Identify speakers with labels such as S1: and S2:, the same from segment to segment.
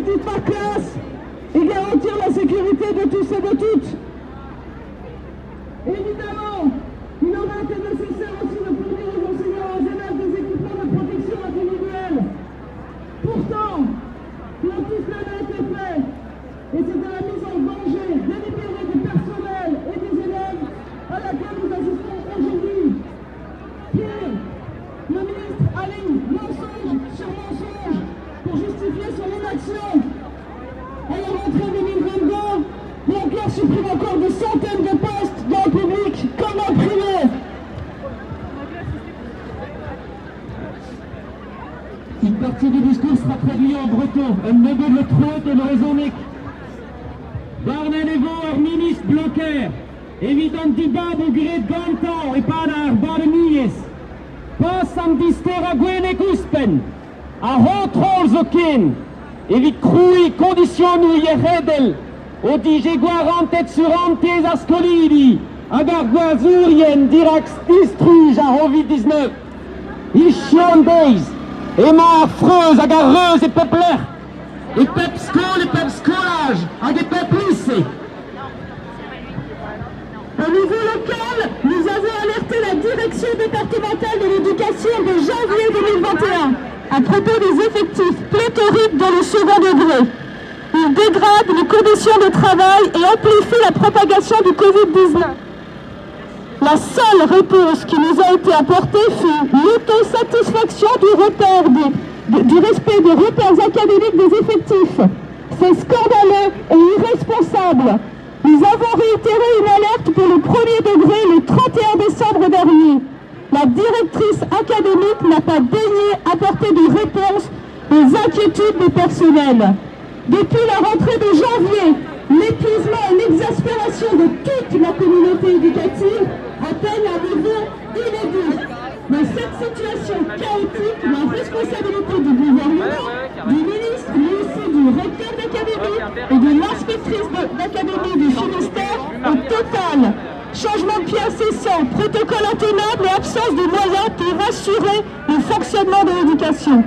S1: effectifs par classe et garantir la sécurité de tous et de toutes. Évidemment, il aurait été nécessaire aussi de fournir aux enseignants et aux élèves des équipements de protection individuelle. Pourtant, tout cela n'a été fait et c'est de la mise en danger délibérée du personnel et des élèves à laquelle nous assistons aujourd'hui. Pire, le ministre aligne mensonge sur mensonge pour justifier son inaction. À la rentrée 2022, Blanquer supprime encore des centaines de postes dans le public comme dans le privé. Une partie du discours sera traduite en breton. En nebbe le troet en raisonnic. Barnenevo er ministre Blanquer. Evidentibab o gret gantan e padar barmies. Pas am dister a gwene guspen. A hotrol zo ken. Evit krui conditionu je redel. O dige guarantet surantez a scolidi. Agar guazurien dirax distruge a Covid-19. Ischion days. Emma affreuse, agareuse et peuplère. Et pep school et pep scolage, à des peuples lycées. Au niveau local, nous avons alerté la direction départementale de l'éducation de janvier 2021 à propos des effectifs pléthoriques dans le second degré. Ils dégradent les conditions de travail et amplifient la propagation du Covid-19. La seule réponse qui nous a été apportée fut l'autosatisfaction du respect des repères académiques des effectifs. C'est scandaleux et irresponsable. Nous avons réitéré une alerte pour le premier degré le 31 décembre dernier. La directrice académique n'a pas daigné apporter de réponse aux inquiétudes des personnels. Depuis la rentrée de janvier, l'épuisement et l'exaspération de toute la communauté éducative atteignent un niveau inédit. Mais cette situation chaotique, la responsabilité du gouvernement, du ministre, mais aussi du recteur d'académie et de l'inspectrice d'académie du Finistère est totale. Changement de pied incessant, protocole intenable et absence de moyens pour assurer le fonctionnement de l'éducation.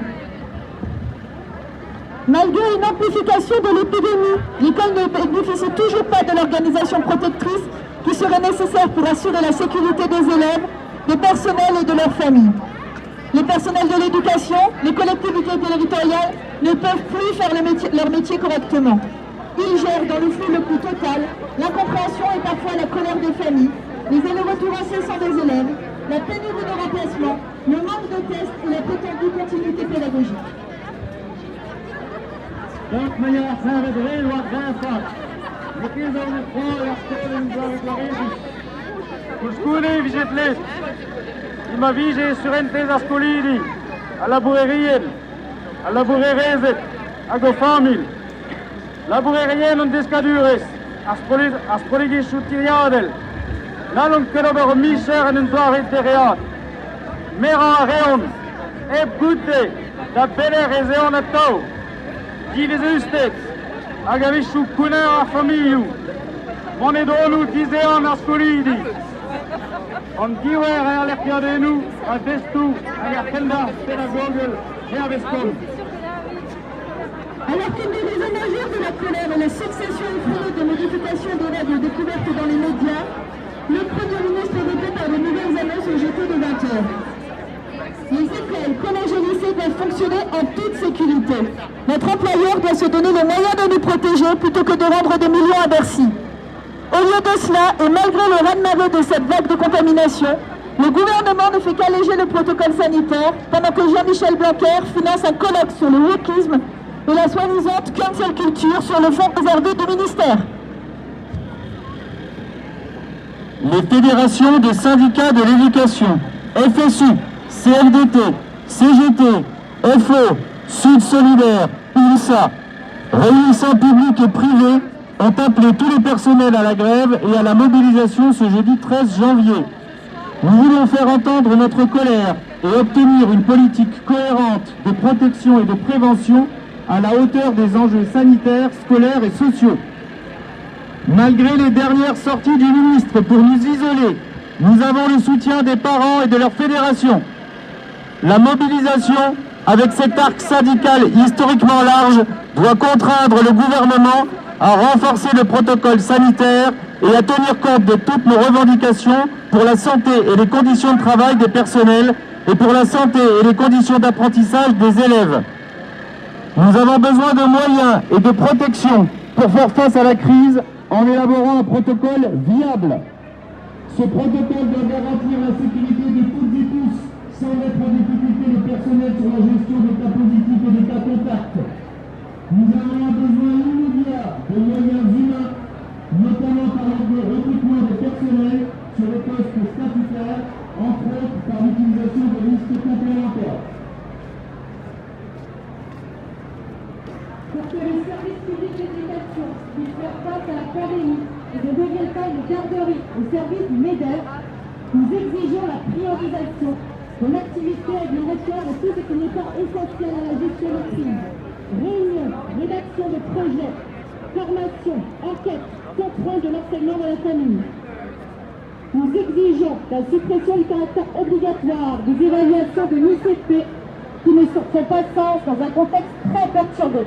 S1: Malgré une amplification de l'épidémie, l'école ne bénéficie toujours pas de l'organisation protectrice qui serait nécessaire pour assurer la sécurité des élèves, des personnels et de leurs familles. Les personnels de l'éducation, les collectivités territoriales ne peuvent plus faire leur métier correctement. Ils gèrent dans le flou le plus total, l'incompréhension et parfois la colère des familles, les allers-retours incessants des élèves, la pénurie de remplacement, le manque de tests et la prétendue continuité pédagogique.
S2: Donc, meneer Sarvedré, wat Vincent. De kinderen en vrouwen herstellen Sarvedré. Voor schoenen vigit leest. Ima vige surentes ascolidi. A laborerien. A laborerezet. A go famil. Laborerien on descadures. Aspoligi shutiriadel. Nalon kerober mischer en een doar interieur. Mera reon. Eb gute. Da belle rezeon a tau. Divise ustet, agavishu kuna a famiu, monedolu dizean ascolidi. On diwer a lerpiadenu, a destu, a gertenda, pédagogue, et a vescom.
S1: Alors qu'une des raisons majeures de la colère est la succession effrénée de modifications des règles découvertes dans les médias, le Premier ministre répète par de nouvelles annonces au JT de 20h. Les écoles, collèges et lycées doivent fonctionner en toute sécurité. Notre employeur doit se donner les moyens de nous protéger plutôt que de rendre des millions à Bercy. Au lieu de cela, et malgré le raz-de-marée de cette vague de contamination, le gouvernement ne fait qu'alléger le protocole sanitaire pendant que Jean-Michel Blanquer finance un colloque sur le wokisme et la soi-disant cancel culture sur le fonds réservé du ministère.
S3: Les fédérations des syndicats de l'éducation, FSU, CFDT, CGT, FO, Sud Solidaire, ULSA, réunissant public et privé, ont appelé tous les personnels à la grève et à la mobilisation ce jeudi 13 janvier. Nous voulons faire entendre notre colère et obtenir une politique cohérente de protection et de prévention à la hauteur des enjeux sanitaires, scolaires et sociaux. Malgré les dernières sorties du ministre pour nous isoler, nous avons le soutien des parents et de leur fédération. La mobilisation, avec cet arc syndical historiquement large, doit contraindre le gouvernement à renforcer le protocole sanitaire et à tenir compte de toutes nos revendications pour la santé et les conditions de travail des personnels et pour la santé et les conditions d'apprentissage des élèves. Nous avons besoin de moyens et de protection pour faire face à la crise en élaborant un protocole viable. Ce protocole doit garantir la sécurité de toutes et tous sans mettre en difficulté le personnel sur la gestion des cas positifs et des cas contacts. Nous avons un besoin immédiat de moyens humains, notamment par le recrutement de personnel sur les postes statutaires, entre autres par l'utilisation de listes complémentaires.
S1: Pour que les services publics d'éducation puissent faire face à la pandémie et ne deviennent pas une garderie au service du MEDEF, nous exigeons la priorisation de l'activité et du retard de tout ce qui n'est pas essentiel à la gestion de crise. Réunion, rédaction de projets, formation, enquête, contrôle de l'enseignement de la famille. Nous exigeons la suppression du caractère obligatoire des évaluations de l'ICP qui ne font pas sens dans un contexte très perturbé.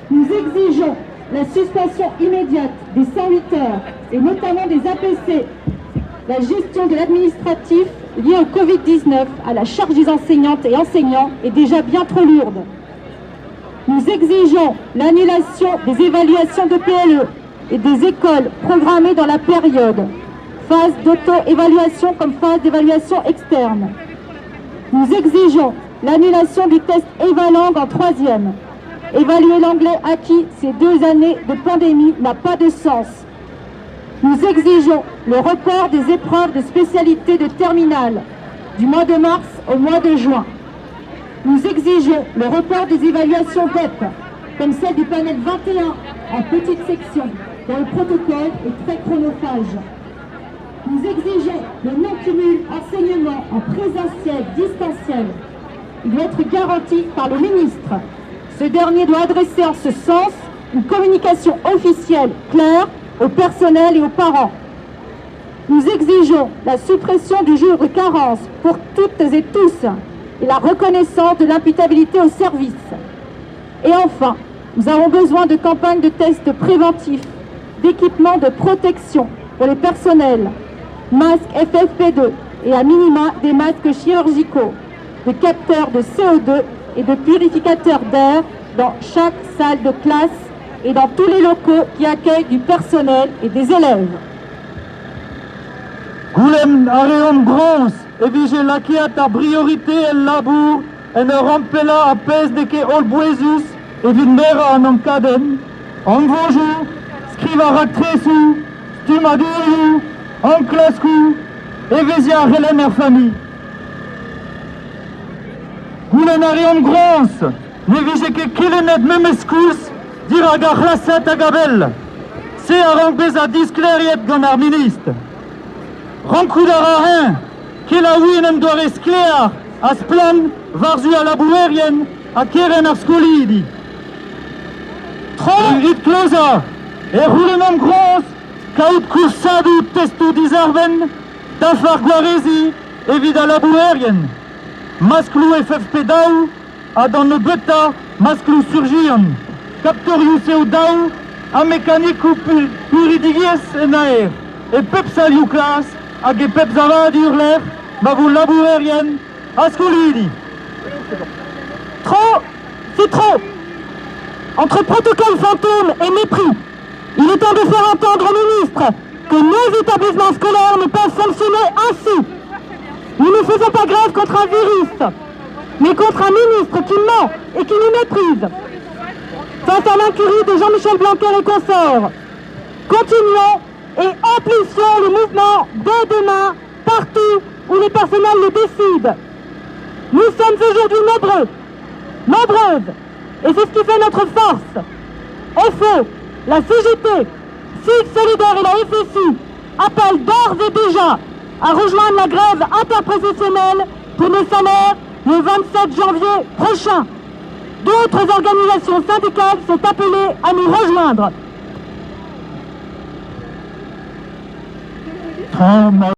S1: Nous exigeons la suspension immédiate des 108 heures et notamment des APC, la gestion de l'administratif lié au Covid-19 à la charge des enseignantes et enseignants est déjà bien trop lourde. Nous exigeons l'annulation des évaluations de PLE et des écoles programmées dans la période, phase d'auto-évaluation comme phase d'évaluation externe. Nous exigeons l'annulation du test Evalang en 3e. Évaluer l'anglais acquis ces 2 années de pandémie n'a pas de sens. Nous exigeons le report des épreuves de spécialité de terminale du mois de mars au mois de juin. Nous exigeons le report des évaluations DEP, comme celle du panel 21 en petite section, dont le protocole est très chronophage. Nous exigeons le non-cumul enseignement en présentiel, distanciel. Il doit être garanti par le ministre. Ce dernier doit adresser en ce sens une communication officielle claire au personnel et aux parents. Nous exigeons la suppression du jour de carence pour toutes et tous et la reconnaissance de l'imputabilité au service. Et enfin, nous avons besoin de campagnes de tests préventifs, d'équipements de protection pour les personnels, masques FFP2 et à minima des masques chirurgicaux, de capteurs de CO2 et de purificateurs d'air dans chaque salle de classe et dans tous les locaux qui accueillent du personnel et des élèves.
S3: Gulem areon bronze, evige lakiata priorité el labur, en rompela a pes de que olbuesus, et vindera en caden, en vojou, scriva ractresu, stumaduru, en clascu, evesia relemer famille. Gulem areon bronze, nevige que kilenet memescus, dira garlaset a gabel, se arrampez a discleriet gonar ministre. Rancudarahin, qu'il a winem doare scléar, à splan, varzu à la bouérienne, à keren ar scolidi. Trop, it closa, et roulement gros, caout coursadu testu disarven, dafar guaresi, évid à la bouérienne. Masclou FFP daou, a dans le beta, masclou surgion, captorius et daou, a mécanique ou puridigies en aer, et pepsaliou classe, hag e pep zavad urler, ma vous labourerien, ascolidi.
S1: Trop, c'est trop. Entre protocole fantôme et mépris, il est temps de faire entendre au ministre que nos établissements scolaires ne peuvent fonctionner ainsi. Nous ne faisons pas grève contre un virus, mais contre un ministre qui ment et qui nous méprise. Face à l'incurie de Jean-Michel Blanquer et consorts, continuons et amplifions le mouvement dès demain, partout où les personnels le décident. Nous sommes aujourd'hui nombreuses, et c'est ce qui fait notre force. FO, la CGT, SIG Solidaire et la FSU appellent d'ores et déjà à rejoindre la grève interprofessionnelle pour nos salaires le 27 janvier prochain. D'autres organisations syndicales sont appelées à nous rejoindre.